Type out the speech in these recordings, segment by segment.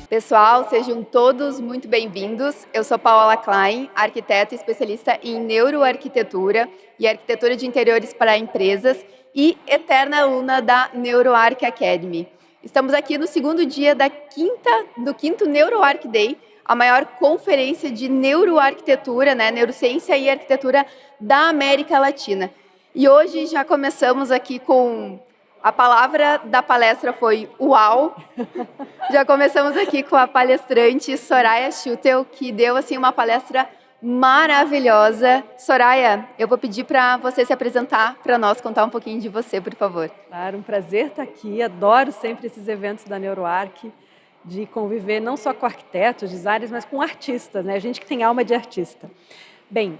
Pessoal, sejam todos muito bem-vindos. Eu sou Paola Klein, arquiteta e especialista em neuroarquitetura e arquitetura de interiores para empresas e eterna aluna da NeuroArch Academy. Estamos aqui no segundo dia do quinto NeuroArch Day, a maior conferência de neuroarquitetura, neurociência e arquitetura da América Latina. E hoje já começamos aqui com... A palavra da palestra foi uau. Já começamos aqui com a palestrante Soraya Schutel, que deu assim uma palestra maravilhosa. Soraya, eu vou pedir para você se apresentar para nós, contar um pouquinho de você, por favor. Claro, um prazer estar aqui. Adoro sempre esses eventos da NeuroArch, de conviver não só com arquitetos, designers, mas com artistas, né? Gente que tem alma de artista. Bem,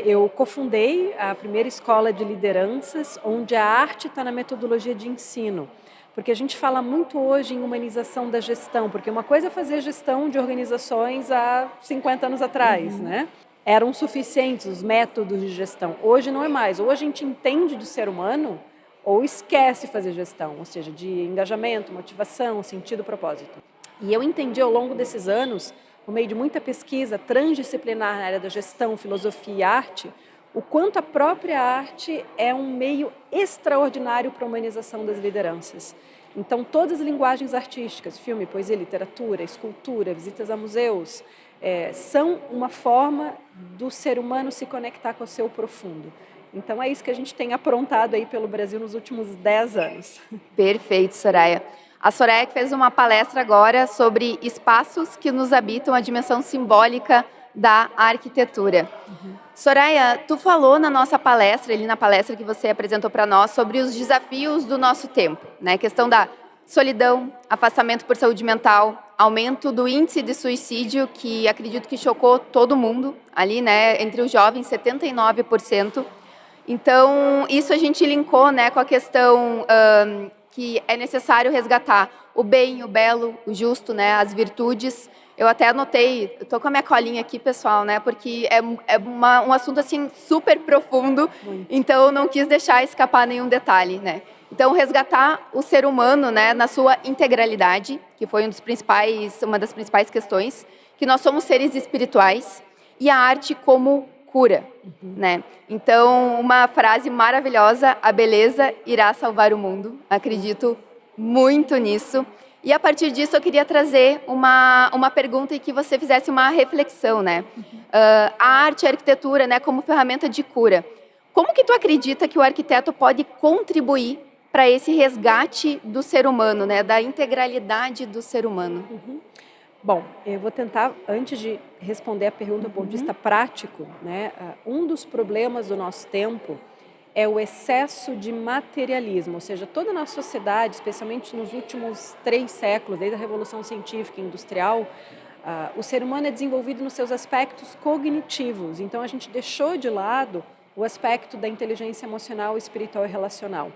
eu cofundei a primeira escola de lideranças, onde a arte está na metodologia de ensino. Porque a gente fala muito hoje em humanização da gestão, porque uma coisa é fazer gestão de organizações há 50 anos atrás, né? Eram suficientes os métodos de gestão. Hoje não é mais. Ou a gente entende do ser humano, ou esquece fazer gestão, ou seja, de engajamento, motivação, sentido, propósito. E eu entendi ao longo desses anos, por meio de muita pesquisa transdisciplinar na área da gestão, filosofia e arte, o quanto a própria arte é um meio extraordinário para a humanização das lideranças. Então, todas as linguagens artísticas, filme, poesia, literatura, escultura, visitas a museus, são uma forma do ser humano se conectar com o seu profundo. Então, é isso que a gente tem aprontado aí pelo Brasil nos últimos 10 anos. Perfeito, Soraya. A Soraya que fez uma palestra agora sobre espaços que nos habitam, a dimensão simbólica da arquitetura. Soraya, tu falou na nossa palestra, ali na palestra que você apresentou para nós, sobre os desafios do nosso tempo, né? A questão da solidão, afastamento por saúde mental, aumento do índice de suicídio, que acredito que chocou todo mundo ali, né? Entre os jovens, 79%. Então, isso a gente linkou, né, com a questão que é necessário resgatar o bem, o belo, o justo, né, as virtudes. Eu até anotei, estou com a minha colinha aqui, pessoal, né, porque é um assunto assim super profundo, então eu não quis deixar escapar nenhum detalhe, né. Então, resgatar o ser humano, né, na sua integralidade, que foi uma das principais questões, que nós somos seres espirituais, e a arte como cura, né? Então, uma frase maravilhosa, a beleza irá salvar o mundo. Acredito muito nisso. E a partir disso, eu queria trazer uma pergunta e que você fizesse uma reflexão, né? A arte e a arquitetura, né, como ferramenta de cura. Como que tu acredita que o arquiteto pode contribuir para esse resgate do ser humano, né, da integralidade do ser humano? Bom, eu vou tentar, antes de responder a pergunta do ponto de vista prático, né, um dos problemas do nosso tempo é o excesso de materialismo, ou seja, toda a nossa sociedade, especialmente nos últimos 3 séculos, desde a Revolução Científica e Industrial, o ser humano é desenvolvido nos seus aspectos cognitivos, então a gente deixou de lado o aspecto da inteligência emocional, espiritual e relacional.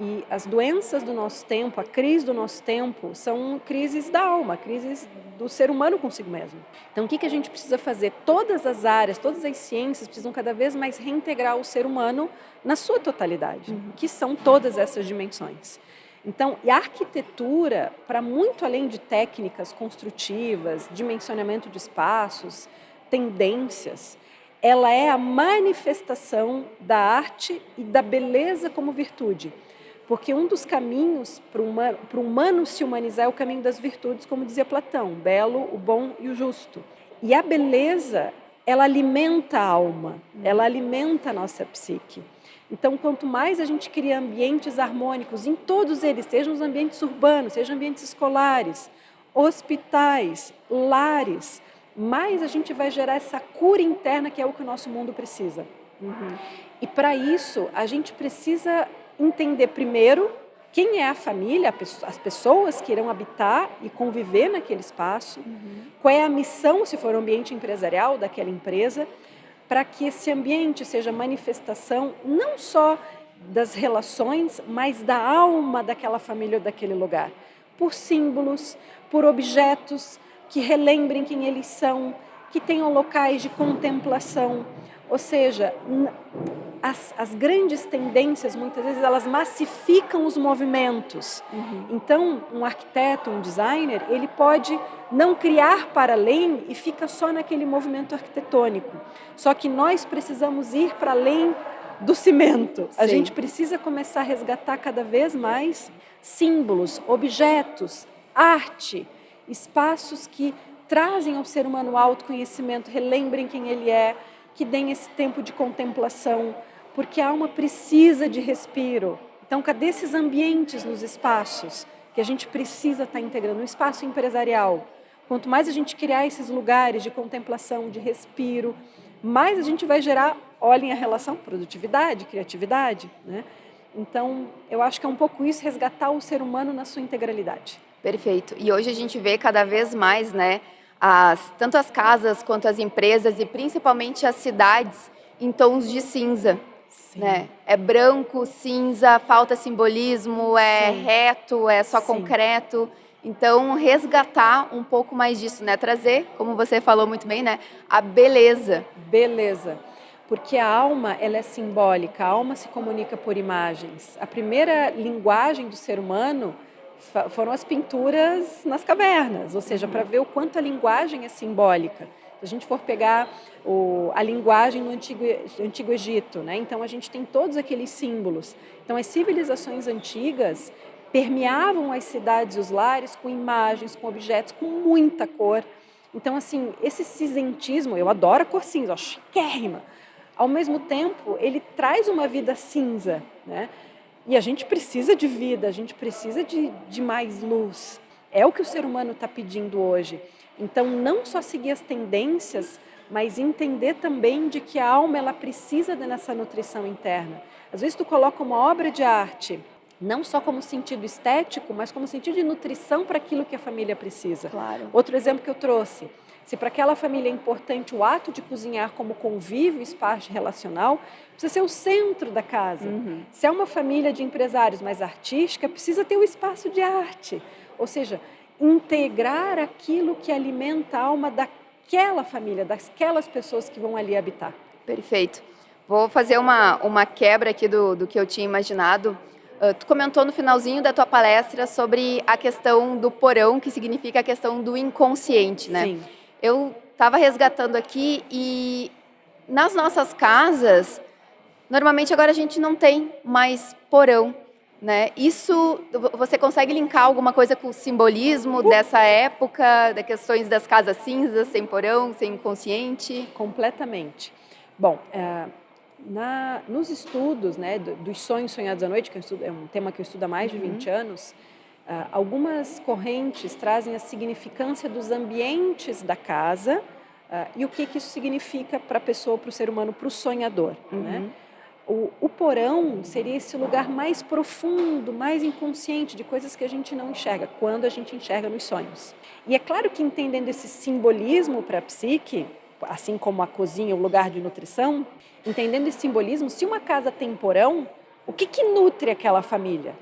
E as doenças do nosso tempo, a crise do nosso tempo, são crises da alma, crises do ser humano consigo mesmo. Então, o que a gente precisa fazer? Todas as áreas, todas as ciências precisam cada vez mais reintegrar o ser humano na sua totalidade, que são todas essas dimensões. Então, e a arquitetura, para muito além de técnicas construtivas, dimensionamento de espaços, tendências, ela é a manifestação da arte e da beleza como virtude. Porque um dos caminhos para o humano se humanizar é o caminho das virtudes, como dizia Platão, o belo, o bom e o justo. E a beleza, ela alimenta a alma, ela alimenta a nossa psique. Então, quanto mais a gente cria ambientes harmônicos, em todos eles, sejam os ambientes urbanos, sejam ambientes escolares, hospitais, lares, mais a gente vai gerar essa cura interna que é o que o nosso mundo precisa. E para isso, a gente precisa entender primeiro quem é a família, as pessoas que irão habitar e conviver naquele espaço, qual é a missão, se for um ambiente empresarial daquela empresa, para que esse ambiente seja manifestação não só das relações, mas da alma daquela família ou daquele lugar, por símbolos, por objetos que relembrem quem eles são, que tenham locais de contemplação, ou seja, as grandes tendências, muitas vezes, elas massificam os movimentos. Então, um arquiteto, um designer, ele pode não criar para além e fica só naquele movimento arquitetônico. Só que nós precisamos ir para além do cimento. A gente precisa começar a resgatar cada vez mais símbolos, objetos, arte, espaços que trazem ao ser humano autoconhecimento, relembrem quem ele é, que deem esse tempo de contemplação, porque a alma precisa de respiro. Então, cadê esses ambientes nos espaços que a gente precisa estar integrando? No espaço empresarial, quanto mais a gente criar esses lugares de contemplação, de respiro, mais a gente vai gerar, olhem a relação, produtividade, criatividade, né? Então, eu acho que é um pouco isso, resgatar o ser humano na sua integralidade. Perfeito. E hoje a gente vê cada vez mais, né, tanto as casas quanto as empresas e principalmente as cidades em tons de cinza. Né? É branco, cinza, falta simbolismo, é reto, é só concreto. Então, resgatar um pouco mais disso, né? Trazer, como você falou muito bem, né? A beleza. Beleza. Porque a alma, ela é simbólica, a alma se comunica por imagens. A primeira linguagem do ser humano foram as pinturas nas cavernas, ou seja, para ver o quanto a linguagem é simbólica. Se a gente for pegar a linguagem no Antigo Egito, né? Então a gente tem todos aqueles símbolos. Então as civilizações antigas permeavam as cidades e os lares com imagens, com objetos, com muita cor. Então, assim, esse cinzentismo, eu adoro a cor cinza, chiquérrima. Ao mesmo tempo, ele traz uma vida cinza, né? E a gente precisa de vida, a gente precisa de mais luz. É o que o ser humano está pedindo hoje. Então, não só seguir as tendências, mas entender também de que a alma ela precisa dessa nutrição interna. Às vezes tu coloca uma obra de arte, não só como sentido estético, mas como sentido de nutrição para aquilo que a família precisa. Claro. Outro exemplo que eu trouxe, se para aquela família é importante o ato de cozinhar como convívio, espaço relacional, precisa ser o centro da casa. Se é uma família de empresários mais artística, precisa ter o espaço de arte. Ou seja, integrar aquilo que alimenta a alma daquela família, daquelas pessoas que vão ali habitar. Perfeito. Vou fazer uma quebra aqui do que eu tinha imaginado. Tu comentou no finalzinho da tua palestra sobre a questão do porão, que significa a questão do inconsciente, né? Sim. Eu estava resgatando aqui e nas nossas casas, normalmente agora a gente não tem mais porão, né? Isso, você consegue linkar alguma coisa com o simbolismo dessa época, das questões das casas cinzas, sem porão, sem inconsciente? Completamente. Bom, nos estudos, né, dos sonhos sonhados à noite, que é um tema que eu estudo há mais de 20 anos, algumas correntes trazem a significância dos ambientes da casa e o que isso significa para a pessoa, para o ser humano, para o sonhador, né? O porão seria esse lugar mais profundo, mais inconsciente, de coisas que a gente não enxerga, quando a gente enxerga nos sonhos. E é claro que entendendo esse simbolismo para a psique, assim como a cozinha, o lugar de nutrição, entendendo esse simbolismo, se uma casa tem porão, o que nutre aquela família?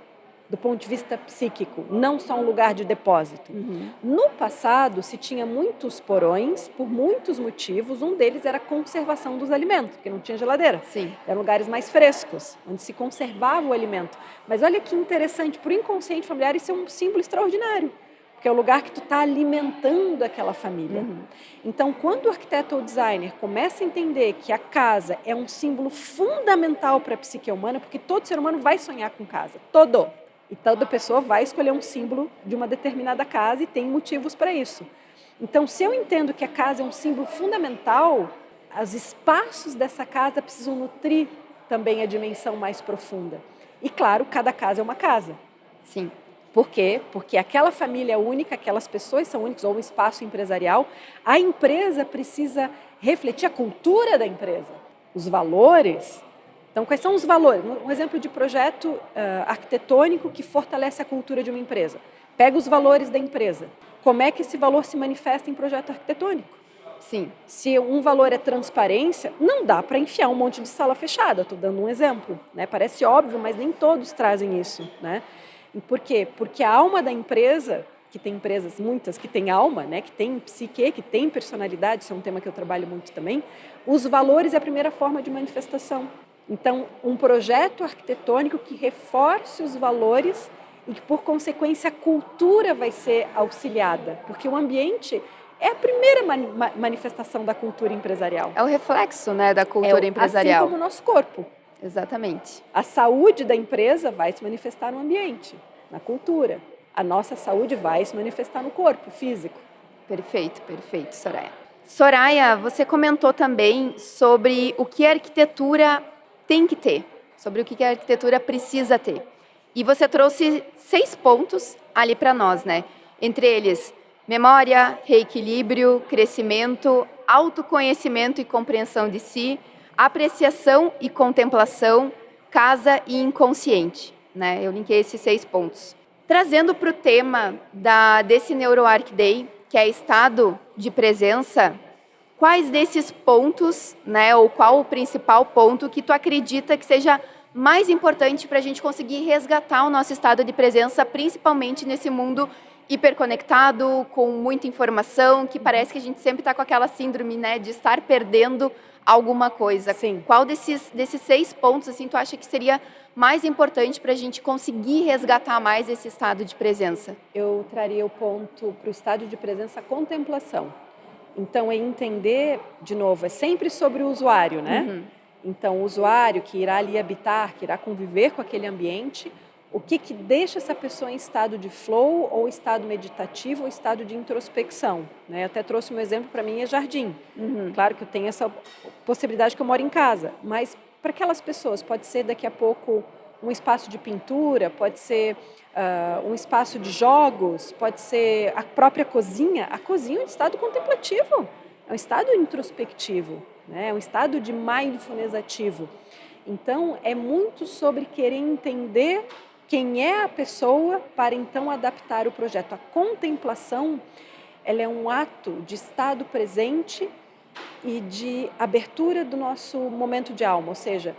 Do ponto de vista psíquico, não só um lugar de depósito. No passado, se tinha muitos porões, por muitos motivos. Um deles era a conservação dos alimentos, porque não tinha geladeira. Sim. Eram lugares mais frescos, onde se conservava o alimento. Mas olha que interessante, para o inconsciente familiar isso é um símbolo extraordinário, porque é o lugar que tu está alimentando aquela família. Então, quando o arquiteto ou designer começa a entender que a casa é um símbolo fundamental para a psique humana, porque todo ser humano vai sonhar com casa, todo. E toda pessoa vai escolher um símbolo de uma determinada casa e tem motivos para isso. Então, se eu entendo que a casa é um símbolo fundamental, os espaços dessa casa precisam nutrir também a dimensão mais profunda. E, claro, cada casa é uma casa. Sim. Por quê? Porque aquela família é única, aquelas pessoas são únicas, ou um espaço empresarial. A empresa precisa refletir a cultura da empresa, os valores. Então, quais são os valores? Um exemplo de projeto arquitetônico que fortalece a cultura de uma empresa. Pega os valores da empresa. Como é que esse valor se manifesta em projeto arquitetônico? Sim. Se um valor é transparência, não dá para enfiar um monte de sala fechada. Estou dando um exemplo, né? Parece óbvio, mas nem todos trazem isso, né? E por quê? Porque a alma da empresa, que tem empresas muitas que têm alma, né? Que tem psique, que tem personalidade, isso é um tema que eu trabalho muito também. Os valores é a primeira forma de manifestação. Então, um projeto arquitetônico que reforce os valores e que, por consequência, a cultura vai ser auxiliada, porque o ambiente é a primeira manifestação da cultura empresarial. É o reflexo, né, da cultura empresarial. Assim como o nosso corpo. Exatamente. A saúde da empresa vai se manifestar no ambiente, na cultura. A nossa saúde vai se manifestar no corpo físico. Perfeito, perfeito, Soraya. Soraya, você comentou também sobre o que a arquitetura tem que ter, sobre o que a arquitetura precisa ter. E você trouxe 6 pontos ali para nós, né? Entre eles, memória, reequilíbrio, crescimento, autoconhecimento e compreensão de si, apreciação e contemplação, casa e inconsciente, né? Eu linkei esses 6 pontos. Trazendo para o tema desse NeuroArc Day, que é estado de presença, quais desses pontos, né, ou qual o principal ponto que tu acredita que seja mais importante para a gente conseguir resgatar o nosso estado de presença, principalmente nesse mundo hiperconectado, com muita informação, que parece que a gente sempre está com aquela síndrome, né, de estar perdendo alguma coisa. Sim. Qual desses 6 pontos, assim, tu acha que seria mais importante para a gente conseguir resgatar mais esse estado de presença? Eu traria o ponto para o estado de presença contemplação. Então, é entender, de novo, é sempre sobre o usuário, né? Uhum. Então, o usuário que irá ali habitar, que irá conviver com aquele ambiente, o que deixa essa pessoa em estado de flow, ou estado meditativo, ou estado de introspecção, né? Eu até trouxe um exemplo para mim, é jardim. Uhum. Claro que eu tenho essa possibilidade que eu moro em casa, mas para aquelas pessoas pode ser daqui a pouco um espaço de pintura, pode ser um espaço de jogos, pode ser a própria cozinha. A cozinha é um estado contemplativo, é um estado introspectivo, né? É um estado de mindfulness ativo. Então, é muito sobre querer entender quem é a pessoa para então adaptar o projeto. A contemplação, ela é um ato de estado presente e de abertura do nosso momento de alma, ou seja,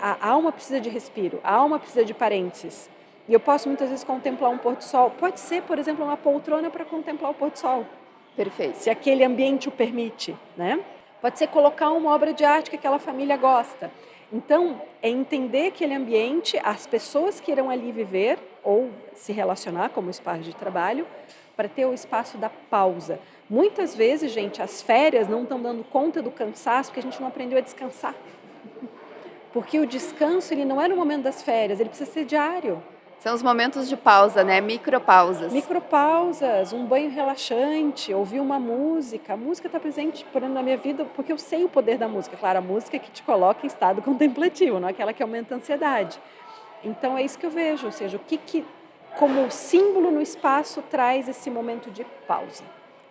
a alma precisa de respiro, a alma precisa de parênteses. E eu posso muitas vezes contemplar um pôr do sol. Pode ser, por exemplo, uma poltrona para contemplar o pôr do sol. Perfeito. Se aquele ambiente o permite, né? Pode ser colocar uma obra de arte que aquela família gosta. Então, é entender aquele ambiente, as pessoas que irão ali viver ou se relacionar como espaço de trabalho, para ter o espaço da pausa. Muitas vezes, gente, as férias não estão dando conta do cansaço porque a gente não aprendeu a descansar. Porque o descanso, ele não é no momento das férias, ele precisa ser diário. São os momentos de pausa, né? Micropausas. Micropausas, um banho relaxante, ouvir uma música. A música está presente na minha vida porque eu sei o poder da música. Claro, a música é que te coloca em estado contemplativo, não é aquela que aumenta a ansiedade. Então é isso que eu vejo, ou seja, o que como símbolo no espaço traz esse momento de pausa.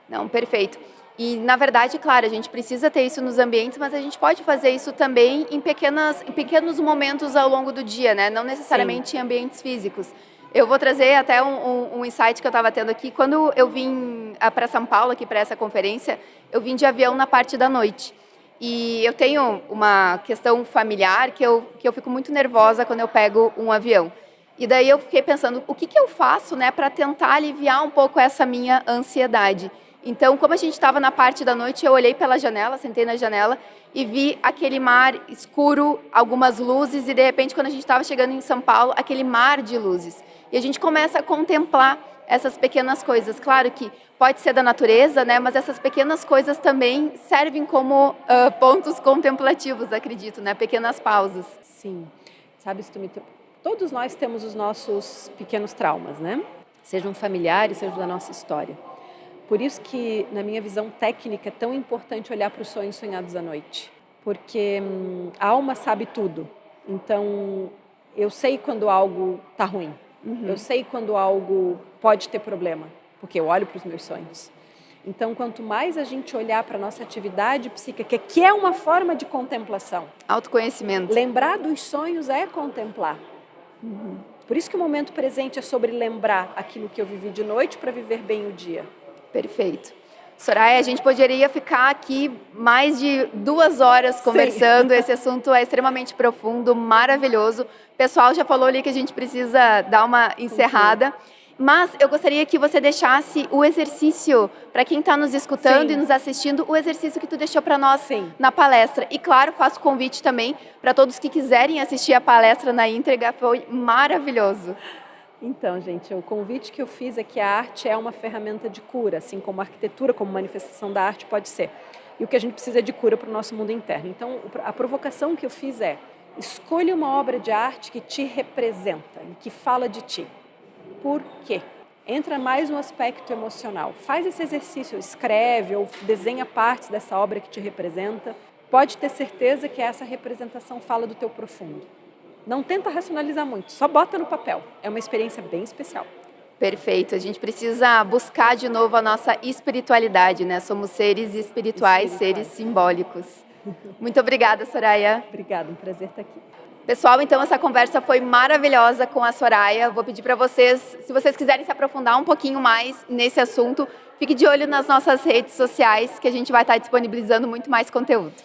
Não, perfeito. E, na verdade, claro, a gente precisa ter isso nos ambientes, mas a gente pode fazer isso também em pequenos momentos ao longo do dia, né? Não necessariamente Sim. Em ambientes físicos. Eu vou trazer até um insight que eu estava tendo aqui. Quando eu vim para São Paulo, aqui para essa conferência, eu vim de avião na parte da noite. E eu tenho uma questão familiar que eu fico muito nervosa quando eu pego um avião. E daí eu fiquei pensando, o que eu faço, né, para tentar aliviar um pouco essa minha ansiedade? Então, como a gente estava na parte da noite, eu olhei pela janela, sentei na janela e vi aquele mar escuro, algumas luzes, e de repente, quando a gente estava chegando em São Paulo, aquele mar de luzes. E a gente começa a contemplar essas pequenas coisas. Claro que pode ser da natureza, né? Mas essas pequenas coisas também servem como pontos contemplativos, acredito, né? Pequenas pausas. Sim. Sabe, todos nós temos os nossos pequenos traumas, né? Sejam familiares, sejam da nossa história. Por isso que, na minha visão técnica, é tão importante olhar para os sonhos sonhados à noite. Porque a alma sabe tudo. Então, eu sei quando algo está ruim. Uhum. Eu sei quando algo pode ter problema, porque eu olho para os meus sonhos. Então, quanto mais a gente olhar para a nossa atividade psíquica, que é uma forma de contemplação. Autoconhecimento. Lembrar dos sonhos é contemplar. Uhum. Por isso que o momento presente é sobre lembrar aquilo que eu vivi de noite para viver bem o dia. Perfeito. Soraya, a gente poderia ficar aqui mais de 2 horas conversando. Sim. Esse assunto é extremamente profundo, maravilhoso. O pessoal já falou ali que a gente precisa dar uma encerrada. Mas eu gostaria que você deixasse o exercício, para quem está nos escutando e nos assistindo, o exercício que tu deixou para nós na palestra. E claro, faço convite também para todos que quiserem assistir a palestra na íntegra, foi maravilhoso. Então, gente, o convite que eu fiz é que a arte é uma ferramenta de cura, assim como a arquitetura, como manifestação da arte pode ser. E o que a gente precisa é de cura para o nosso mundo interno. Então, a provocação que eu fiz é: escolha uma obra de arte que te representa e que fala de ti. Por quê? Entra mais no aspecto emocional. Faz esse exercício, escreve ou desenha partes dessa obra que te representa. Pode ter certeza que essa representação fala do teu profundo. Não tenta racionalizar muito, só bota no papel. É uma experiência bem especial. Perfeito. A gente precisa buscar de novo a nossa espiritualidade, né? Somos seres espirituais, seres simbólicos. Muito obrigada, Soraya. Obrigada, um prazer estar aqui. Pessoal, então essa conversa foi maravilhosa com a Soraya. Vou pedir para vocês, se vocês quiserem se aprofundar um pouquinho mais nesse assunto, fique de olho nas nossas redes sociais, que a gente vai estar disponibilizando muito mais conteúdo.